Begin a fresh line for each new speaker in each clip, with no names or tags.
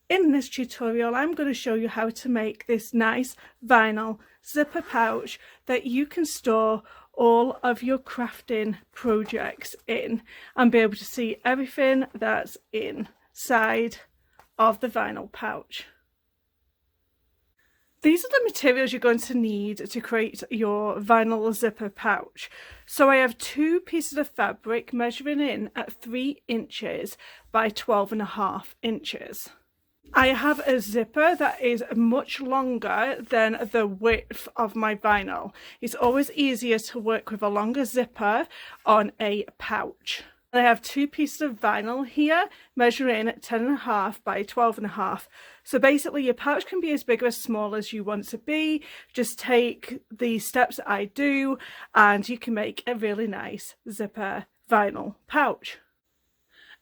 In this tutorial, I'm going to show you how to make this nice vinyl zipper pouch that you can store all of your crafting projects in and be able to see everything that's inside of the vinyl pouch. These are the materials you're going to need to create your vinyl zipper pouch. So I have 2 pieces of fabric measuring in at 3 inches by 12.5 inches. I have a zipper that is much longer than the width of my vinyl. It's always easier to work with a longer zipper on a pouch. I have 2 pieces of vinyl here measuring 10.5 by 12.5. So basically your pouch can be as big or as small as you want to be. Just take the steps that I do and you can make a really nice zipper vinyl pouch.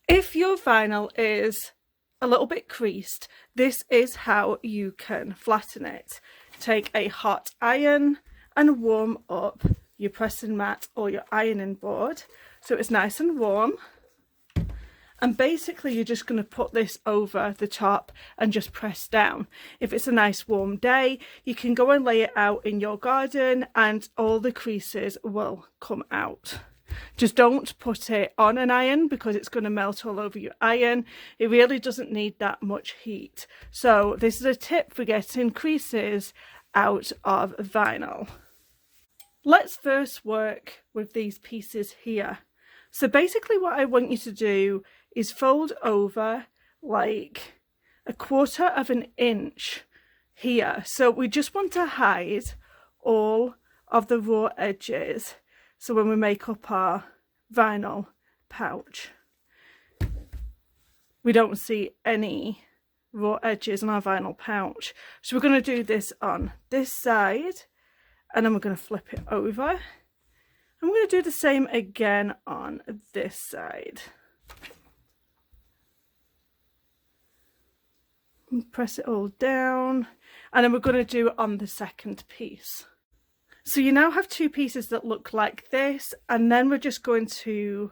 If your vinyl is a little bit creased, this is how you can flatten it. Take a hot iron and warm up your pressing mat or your ironing board so it's nice and warm, and basically you're just going to put this over the top and just press down. If it's a nice warm day, you can go and lay it out in your garden and all the creases will come out. Just don't put it on an iron because it's going to melt all over your iron. It really doesn't need that much heat. So this is a tip for getting creases out of vinyl. Let's first work with these pieces here. So basically what I want you to do is fold over like 1/4 inch here. So we just want to hide all of the raw edges. So when we make up our vinyl pouch, we don't see any raw edges on our vinyl pouch. So we're going to do this on this side and then we're going to flip it over. And we're going to do the same again on this side. And press it all down and then we're going to do it on the second piece. So you now have 2 pieces that look like this, and then we're just going to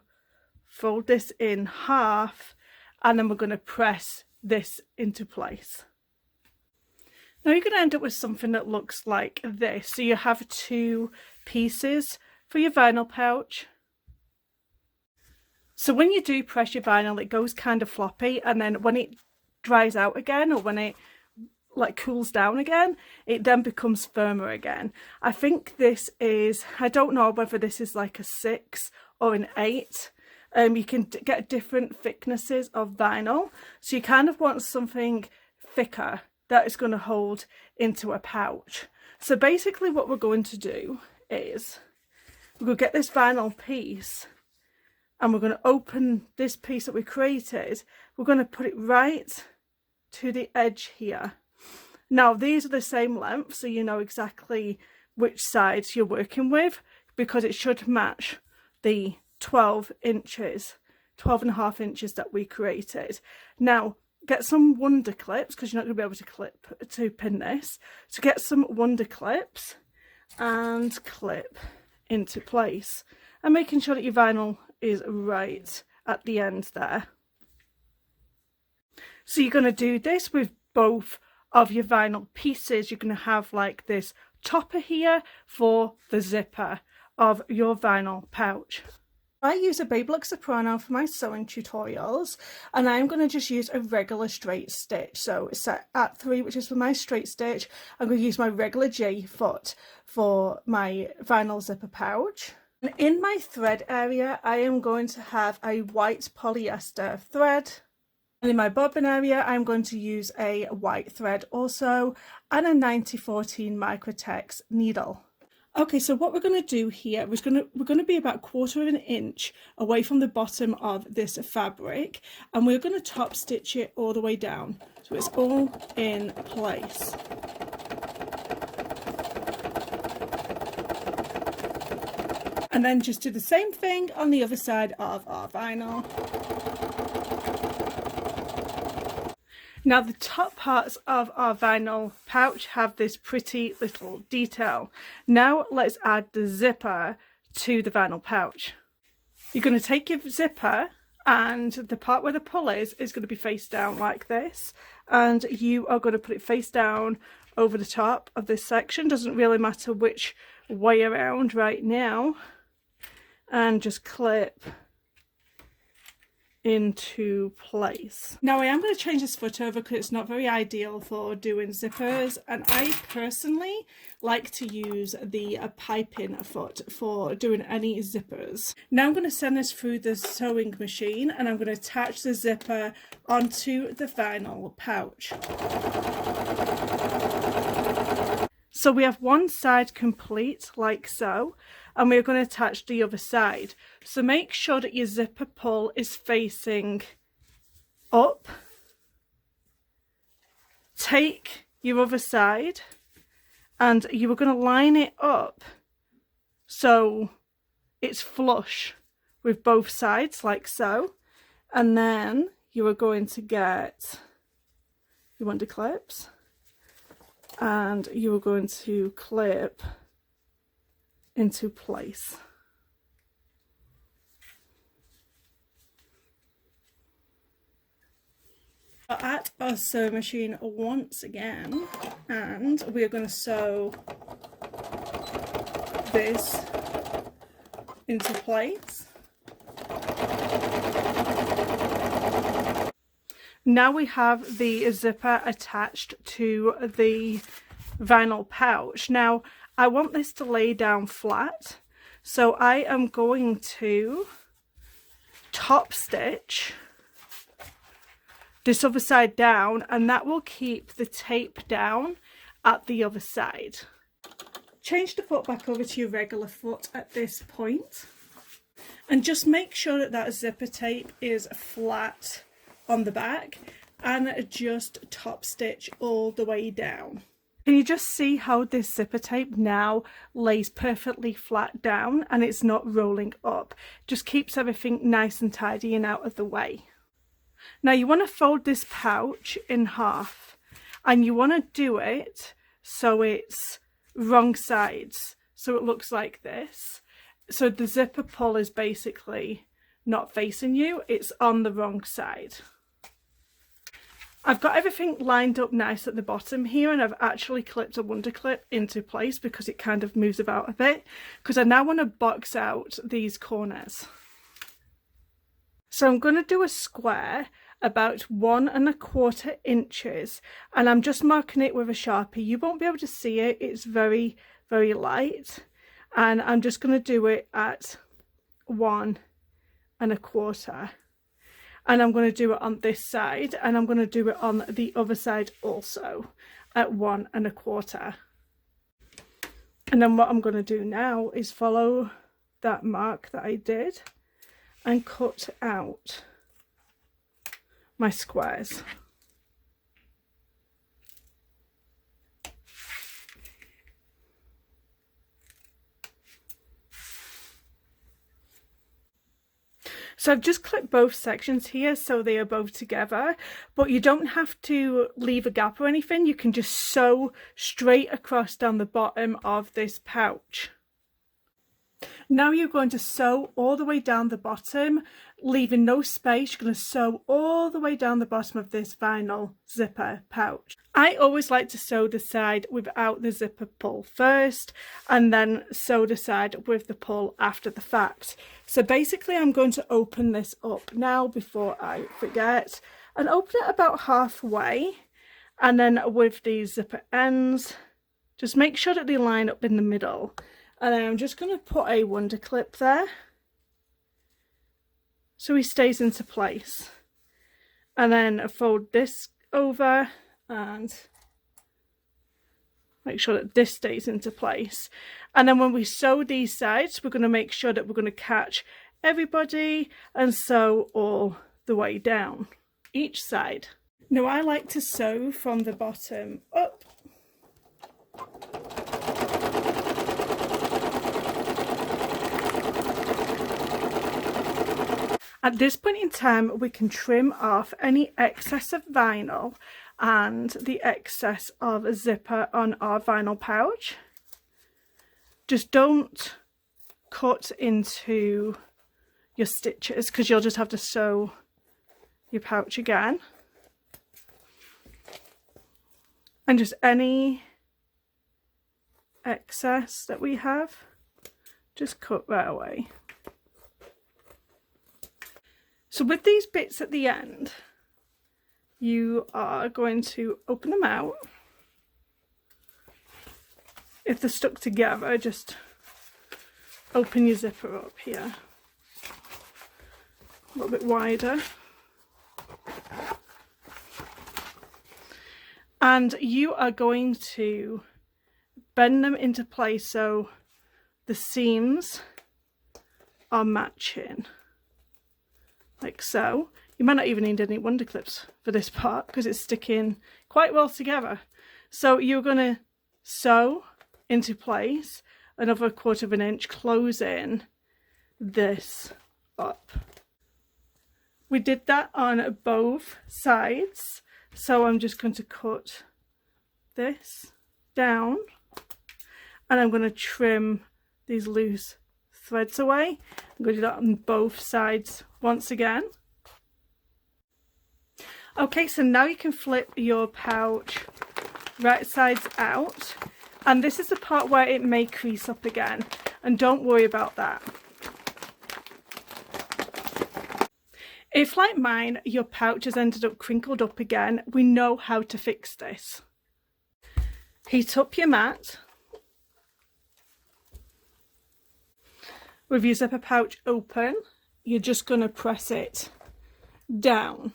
fold this in half and then we're going to press this into place. Now you're going to end up with something that looks like this. So you have 2 pieces for your vinyl pouch. So when you do press your vinyl, it goes kind of floppy, and then when it dries out again, or when it like cools down again, it then becomes firmer again. I think this is, I don't know whether this is like a 6 or an 8. You can get different thicknesses of vinyl, so you kind of want something thicker that is going to hold into a pouch. So basically what we're going to do is we're going to get this vinyl piece and we're going to open this piece that we created. We're going to put it right to the edge here. Now these are the same length, so you know exactly which sides you're working with because it should match the 12.5 inches that we created. Now get some wonder clips because you're not going to be able to pin this. So get some wonder clips and clip into place and making sure that your vinyl is right at the end there. So you're going to do this with both of your vinyl pieces. You're going to have like this topper here for the zipper of your vinyl pouch. I use a Baby Look Soprano for my sewing tutorials, and I'm going to just use a regular straight stitch. So it's set at 3, which is for my straight stitch. I'm going to use my regular J foot for my vinyl zipper pouch. And in my thread area, I am going to have a white polyester thread. And in my bobbin area, I'm going to use a white thread also, and a 9014 Microtex needle. Okay, so what we're going to do here is we're going to be about 1/4 inch away from the bottom of this fabric, and we're going to top stitch it all the way down so it's all in place. And then just do the same thing on the other side of our vinyl. Now the top parts of our vinyl pouch have this pretty little detail. Now let's add the zipper to the vinyl pouch. You're going to take your zipper and the part where the pull is going to be face down like this, and you are going to put it face down over the top of this section. Doesn't really matter which way around right now, and just clip into place. Now I am going to change this foot over because it's not very ideal for doing zippers, and I personally like to use the piping foot for doing any zippers. Now I'm going to send this through the sewing machine, and I'm going to attach the zipper onto the vinyl pouch. So we have one side complete like so, and we're going to attach the other side. So make sure that your zipper pull is facing up. Take your other side and you are going to line it up so it's flush with both sides like so. And then you are going to get your wonder clips, and you are going to clip into place. At our sewing machine once again, and we are going to sew this into place. Now we have the zipper attached to the vinyl pouch. Now I want this to lay down flat, so I am going to top stitch this other side down, and that will keep the tape down at the other side. Change the foot back over to your regular foot at this point, and just make sure that that zipper tape is flat on the back, and just top stitch all the way down. Can you just see how this zipper tape now lays perfectly flat down and it's not rolling up? Just keeps everything nice and tidy and out of the way. Now you want to fold this pouch in half, and you want to do it so it's wrong sides, so it looks like this. So the zipper pull is basically not facing you, it's on the wrong side. I've got everything lined up nice at the bottom here, and I've actually clipped a wonder clip into place because it kind of moves about a bit, because I now want to box out these corners. So I'm going to do a square about 1¼ inches, and I'm just marking it with a Sharpie. You won't be able to see it, it's very, very light, and I'm just going to do it at 1¼ inches. And I'm going to do it on this side, and I'm going to do it on the other side also at 1¼ inches. And then what I'm going to do now is follow that mark that I did and cut out my squares. So I've just clipped both sections here so they are both together, but you don't have to leave a gap or anything. You can just sew straight across down the bottom of this pouch. Now you're going to sew all the way down the bottom, leaving no space. You're going to sew all the way down the bottom of this vinyl zipper pouch. I always like to sew the side without the zipper pull first, and then sew the side with the pull after the fact. So basically I'm going to open this up now before I forget, and open it about halfway, and then with these zipper ends, just make sure that they line up in the middle. And then I'm just going to put a wonder clip there so he stays into place, and then fold this over and make sure that this stays into place. And then when we sew these sides, we're going to make sure that we're going to catch everybody and sew all the way down each side. Now I like to sew from the bottom up. At this point in time, we can trim off any excess of vinyl and the excess of a zipper on our vinyl pouch. Just don't cut into your stitches, because you'll just have to sew your pouch again. And just any excess that we have, just cut right away. So with these bits at the end, you are going to open them out. If they're stuck together, just open your zipper up here a little bit wider. And you are going to bend them into place so the seams are matching, like so. You might not even need any wonder clips for this part because it's sticking quite well together. So you're going to sew into place another 1/4 inch, closing this up. We did that on both sides, so I'm just going to cut this down and I'm going to trim these loose threads away. I'm going to do that on both sides once again. Okay, so now you can flip your pouch right sides out, and this is the part where it may crease up again, and don't worry about that. If, like mine, your pouch has ended up crinkled up again, we know how to fix this. Heat up your mat with your zipper pouch open. You're just going to press it down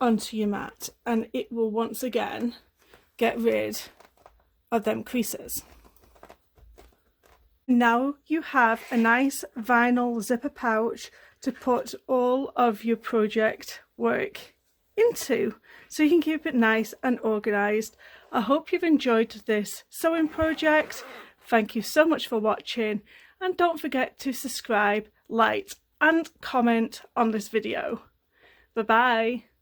onto your mat and it will once again get rid of them creases. Now you have a nice vinyl zipper pouch to put all of your project work into, so you can keep it nice and organised. I hope you've enjoyed this sewing project. Thank you so much for watching, and don't forget to subscribe, like and comment on this video. Bye bye.